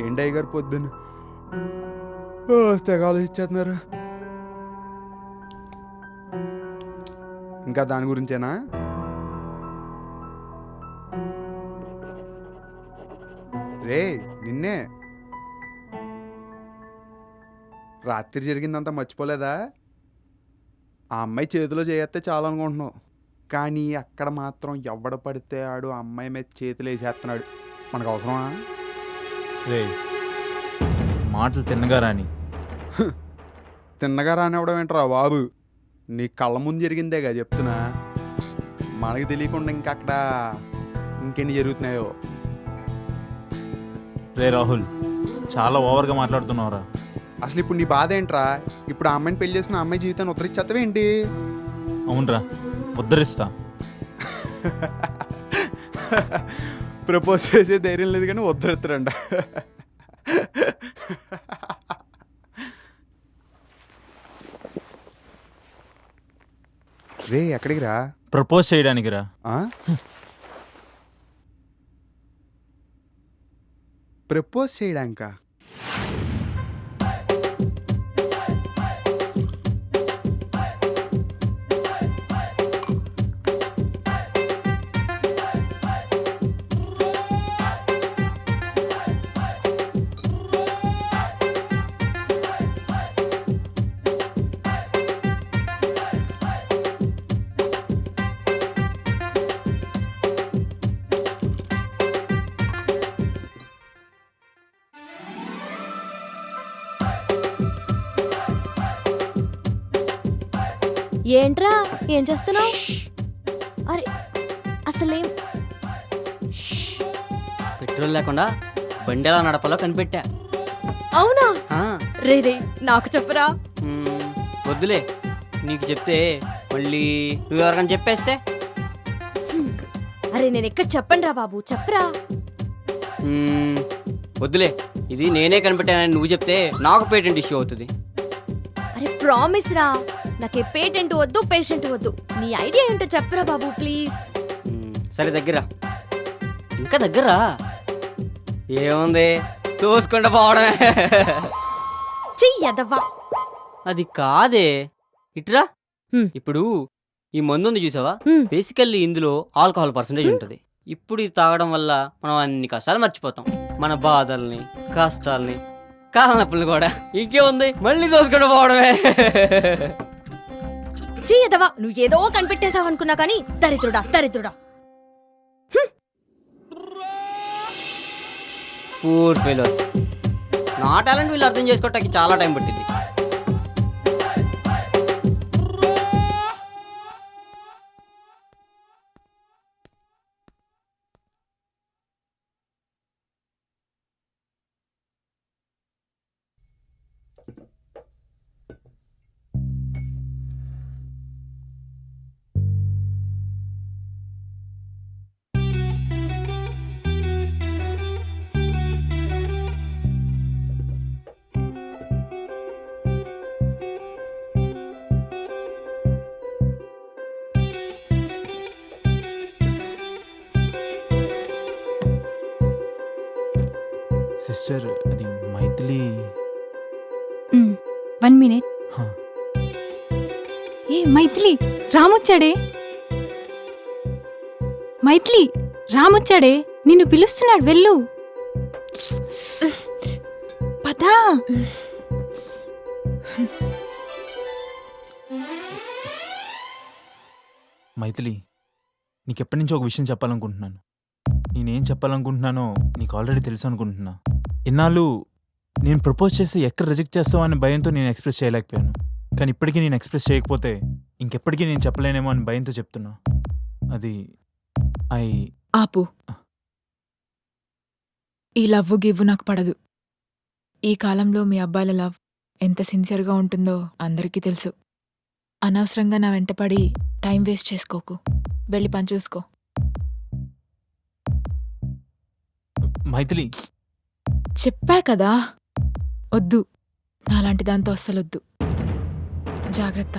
ఏంటయ్య గారు పొద్దున్న తెగ ఆలోచించేస్తున్నారు. ఇంకా దాని గురించేనా? రే నిన్నే రాత్రి జరిగిందంతా మర్చిపోలేదా? ఆ అమ్మాయి చేతిలో చేస్తే చాలు అనుకుంటున్నావు, కానీ అక్కడ మాత్రం ఎవడ పడితే ఆడు ఆ అమ్మాయి మీద చేతులు వేసేస్తున్నాడు. మనకు అవసరమా? రే మాటలు తిన్నగా రాని. తిన్నగా రానివ్వడం ఏంట్రా బాబు, నీ కళ్ళ ముందు జరిగిందేగా చెప్తున్నా. మనకి తెలియకుండా ఇంకక్కడ ఇంకెన్ని జరుగుతున్నాయో. రే రాహుల్, చాలా ఓవర్గా మాట్లాడుతున్నావురా. అసలు ఇప్పుడు నీ బాధ ఏంట్రా? ఇప్పుడు ఆ అమ్మాయిని పెళ్లి చేసుకున్న అమ్మాయి జీవితాన్ని ఉత్తరిచ్చేస్తావేంటి? అవునరా, ఉద్ధరిస్తా. ప్రపోజ్ చేసే ధైర్యం లేదు కానీ ఉద్ధరిస్తారంట. రే ఎక్కడికి రా? ప్రపోజ్ చేయడానికి రా. ప్రపోజ్ చేయడానికా? ఏంట్రా ఏం చేస్తున్నావు? అరే అసలేం పెట్రోల్ లేకుండా బండి ఎలా నడపాలో కనిపెట్టా. అవునా? ఆ, రే రే నాకు చెప్పరా. వద్దులే, నీకు చెప్తే మళ్ళీ నువ్వు ఎవరికైనా చెప్పేస్తే. అరే నేను ఎక్కడ చెప్పండి రా బాబు, చెప్పరా. వద్దులే, ఇది నేనే కనిపెట్టానని నువ్వు చెప్తే నాకు పేటెంట్ ఇష్యూ అవుతుంది. అరే ప్రామిస్ రా, నాకే పేటెంట్ వద్దు పేషెంట్ వద్దు. నీ ఐడియా ఏంటో చెప్పరా బాబు ప్లీజ్. సరే దగ్గర ఇంకా దగ్గర ఏముంది, తోసుకుంటూ పోవడమే. చెయ్యదవ్వా. అది కాదే, ఇట్రా. హ్మ్. ఇప్పుడు ఈ మందు ఉంది చూసావా, హ్మ్. బేసికల్లీ ఇందులో ఆల్కహాల్ పర్సంటేజ్ ఉంటుంది. ఇప్పుడు ఇది తాగడం వల్ల మనం అన్ని కష్టాలు మర్చిపోతాం, మన బాధల్ని కష్టాల్ని కాళ్ళనొప్పుల్ని కూడా. ఇంకేముంది, మళ్ళీ దోసుకుంటూ పోవడమే. చెయ్యదవా, నువ్వు ఏదో కనిపెట్టేశావు అనుకున్నా కానీ దరిద్రుడా దరిద్రుడా. Poor fellows. నా టాలెంట్ వీళ్ళు అర్థం చేసుకోవటానికి చాలా టైం పట్టింది. సిస్టర్, అది మైథిలి. 1 minute. ఏ మైథిలి, రామొచ్చాడే. మైథిలి, రామొచ్చాడే, నిన్ను పిలుస్తున్నాడు, వెళ్ళు. పదా. మైథిలి, నీకెప్పటి నుంచో ఒక విషయం చెప్పాలనుకుంటున్నాను. నేనేం చెప్పాలనుకుంటున్నానో నీకు ఆల్రెడీ తెలుసు అనుకుంటున్నా. ఇన్నాళ్ళు నేను ప్రపోజ్ చేస్తే ఎక్కడ రిజెక్ట్ చేస్తావు అనే భయంతో నేను ఎక్స్ప్రెస్ చేయలేకపోయాను. కానీ ఇప్పటికీ నేను ఎక్స్ప్రెస్ చేయకపోతే ఇంకెప్పటికీ నేను చెప్పలేనేమో అని భయంతో చెప్తున్నా. అది ఆపు. ఈ లవ్వు గివ్వు నాకు పడదు. ఈ కాలంలో మీ అబ్బాయిల లవ్ ఎంత సిన్సియర్గా ఉంటుందో అందరికీ తెలుసు. అనవసరంగా నా వెంటపడి టైం వేస్ట్ చేసుకోకు. వెళ్ళి పని చూసుకో. మైథిలి చెప్పా కదా వద్దు, నాలాంటి దాంతో అస్సలొద్దు. జాగ్రత్త.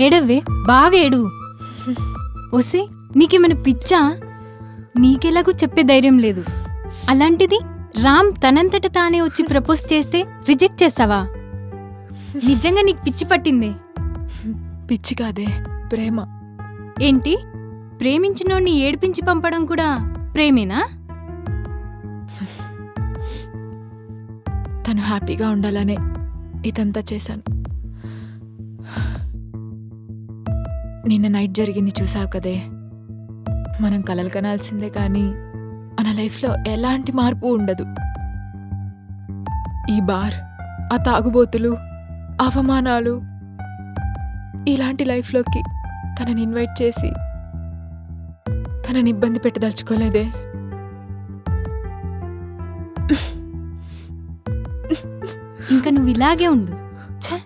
ఏడవ్వే, బాగా ఏడు. ఒసే, నీకేమైనా పిచ్చా? నీకెలాగూ చెప్పే ధైర్యం లేదు. అలాంటిది రామ్ తనంతట తానే వచ్చి ప్రపోజ్ చేస్తే రిజెక్ట్ చేస్తావా? నిజంగా నీకు పిచ్చి పట్టిందే. పిచ్చి కాదే, ప్రేమ. ఏంటి, ప్రేమించినోడిని ఏడిపించి పంపడం కూడా ప్రేమేనా? తను హ్యాపీగా ఉండాలనే ఇదంతా చేశాను. నిన్న నైట్ జరిగింది చూసావు కదే. మనం కలలు కనాల్సిందే కానీ మన లైఫ్లో ఎలాంటి మార్పు ఉండదు. ఈ బార్, ఆ తాగుబోతులు, అవమానాలు, ఇలాంటి లైఫ్లోకి తనని ఇన్వైట్ చేసి తనని ఇబ్బంది పెట్టదలుచుకోలేదే. ఇంకా నువ్వు ఇలాగే ఉండు. ఛే.